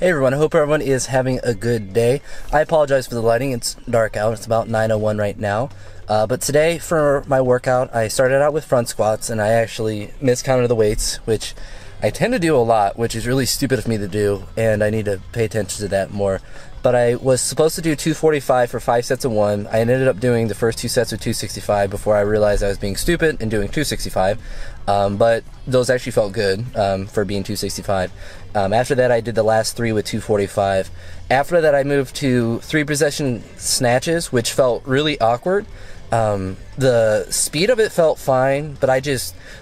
Hey everyone, I hope everyone is having a good day. I apologize for the lighting, it's dark out, it's about 9:01 right now. But today for my workout, I started out with front squats and I actually miscounted the weights, which I tend to do a lot, which is really stupid of me to do, and I need to pay attention to that more. But I was supposed to do 245 for 5 sets of 1. I ended up doing the first 2 sets with 265 before I realized I was being stupid and doing 265. But those actually felt good for being 265. After that, I did the last 3 with 245. After that, I moved to 3 possession snatches, which felt really awkward. The speed of it felt fine, but I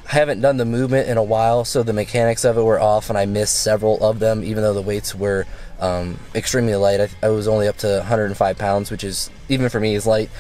haven't done the movement in a while, so the mechanics of it were off, and I missed several of them, even though the weights were extremely light. I was only up to 105 pounds, which is, even for me, is light.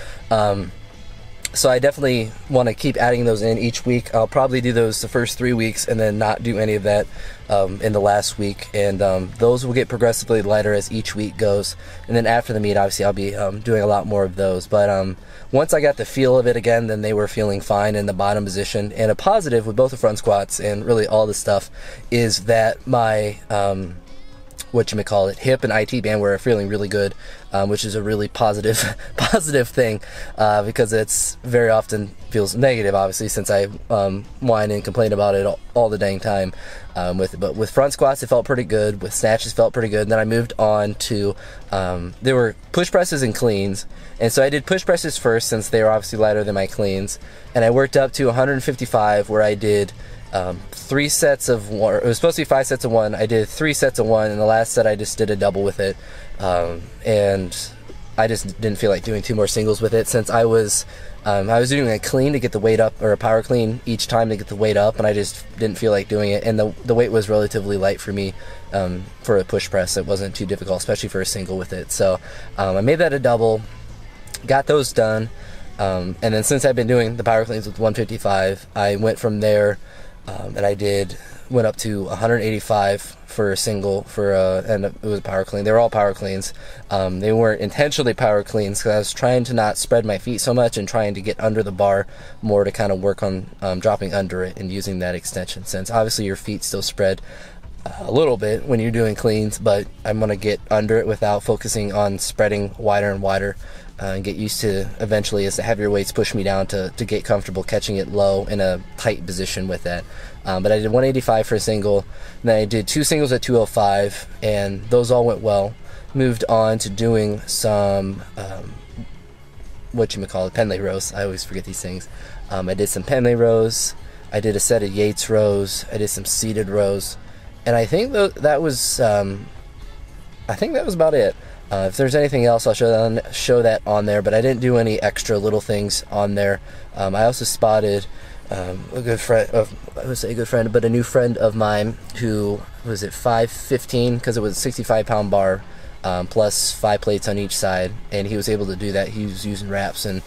So I definitely want to keep adding those in each week. I'll probably do those the first 3 weeks and then not do any of that in the last week. And those will get progressively lighter as each week goes. And then after the meet, obviously, I'll be doing a lot more of those. But once I got the feel of it again, then they were feeling fine in the bottom position. And a positive with both the front squats and really all this stuff is that my hip and IT band were feeling really good, which is a really positive thing, because it's very often feels negative, obviously, since I whine and complain about it all the dang time with it. But with front squats, it felt pretty good. With snatches, felt pretty good. And then I moved on to there were push presses and cleans, and so I did push presses first since they were obviously lighter than my cleans, and I worked up to 155, where I did 3 sets of 1. It was supposed to be 5 sets of 1. I did 3 sets of 1, and the last set I just did a double with it, and I just didn't feel like doing 2 more singles with it, since I was doing a clean to get the weight up, or a power clean each time to get the weight up, and I just didn't feel like doing it. And the weight was relatively light for me for a push press. It wasn't too difficult, especially for a single with it. So I made that a double, got those done, and then since I've been doing the power cleans with 155, I went from there. And I went up to 185 for a single and it was a power clean. They were all power cleans. They weren't intentionally power cleans because I was trying to not spread my feet so much and trying to get under the bar more to kind of work on dropping under it and using that extension, since obviously your feet still spread a little bit when you're doing cleans, but I'm going to get under it without focusing on spreading wider and wider. And get used to, eventually, as the heavier weights push me down, to get comfortable catching it low in a tight position with that. But I did 185 for a single, and then I did 2 singles at 205, and those all went well. Moved on to doing some, Pendlay rows. I always forget these things. I did some Pendlay rows, I did a set of Yates rows, I did some seated rows, and I think that was about it. If there's anything else, I'll show that on there, but I didn't do any extra little things on there. I also spotted a good friend I would say a good friend, but a new friend of mine who was at 515, because it was a 65-pound bar plus 5 plates on each side, and he was able to do that. He was using wraps, and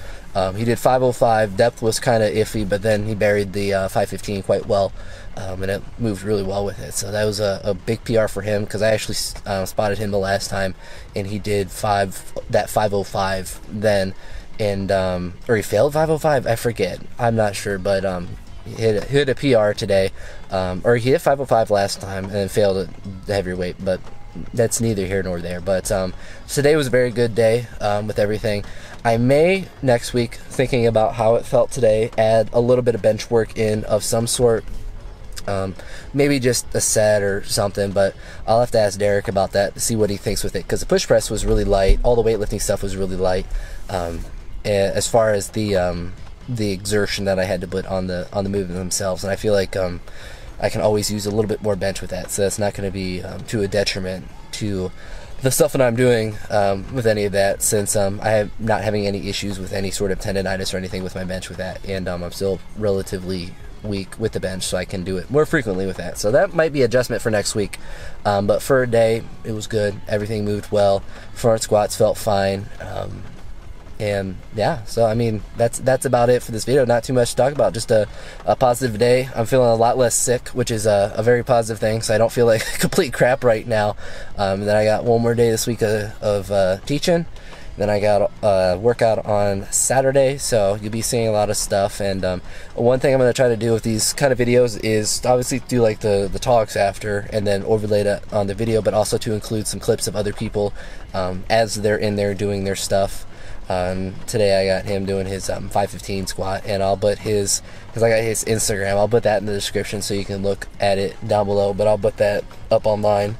he did 505. Depth was kind of iffy, but then he buried the 515 quite well, and it moved really well with it. So that was a big PR for him, because I actually spotted him the last time, and he did 505 then, and or he failed 505. I forget. I'm not sure, but he hit a PR today, or he hit 505 last time and then failed at the heavier weight, but that's neither here nor there. But today was a very good day with everything. I may next week, thinking about how it felt today, add a little bit of bench work in of some sort. Maybe just a set or something, but I'll have to ask Derek about that to see what he thinks with it, because the push press was really light. All the weightlifting stuff was really light, as far as the exertion that I had to put on the movement themselves. And I feel like I can always use a little bit more bench with that, so that's not going to be to a detriment to the stuff that I'm doing with any of that, since I am not having any issues with any sort of tendonitis or anything with my bench with that, and I'm still relatively weak with the bench, so I can do it more frequently with that. So that might be adjustment for next week, but for a day, it was good. Everything moved well. Front squats felt fine. And yeah, so I mean, that's about it for this video. Not too much to talk about, just a positive day. I'm feeling a lot less sick, which is a very positive thing, so I don't feel like complete crap right now. And then I got one more day this week of teaching, Then I got a workout on Saturday, so you'll be seeing a lot of stuff. And one thing I'm going to try to do with these kind of videos is obviously do like the talks after and then overlay that on the video, but also to include some clips of other people as they're in there doing their stuff. Today I got him doing his 515 squat, and I'll put his, because I got his Instagram, I'll put that in the description so you can look at it down below, but I'll put that up online.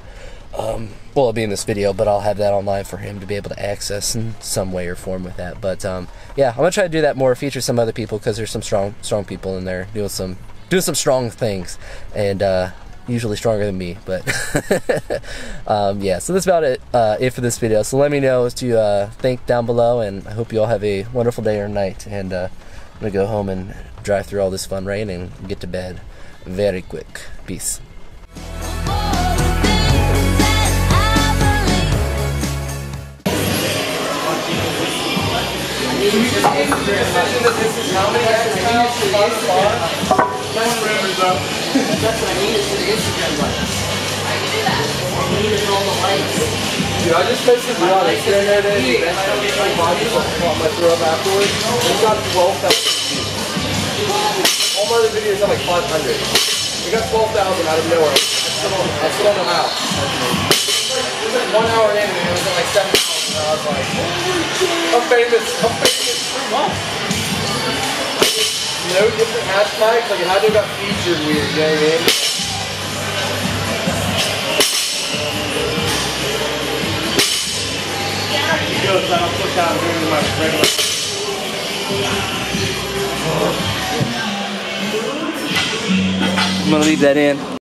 Well, it'll be in this video, but I'll have that online for him to be able to access in some way or form with that. But yeah, I'm gonna try to do that more, feature some other people, because there's some strong people in there doing some strong things, and usually stronger than me. But yeah, so that's about it for this video. So let me know what you think down below, and I hope you all have a wonderful day or night. And I'm gonna go home and drive through all this fun rain and get to bed very quick. Peace. Can you just give me that this is how many pounds on the bar? That's what I need, is the Instagram lights. I can do that. I need it all the lights. Dude, I just posted it on Instagram the other day, and I don't get my body on my throw up afterwards. It's got 12,000 views. All my other videos have like 500. We got 12,000 out of nowhere. I still don't know how. It was like 1 hour in, and it was at like 7,000. And I was like, I'm famous 3 months. No different hashtags, like it had to have got featured weird, you know what I mean? I'm gonna leave that in.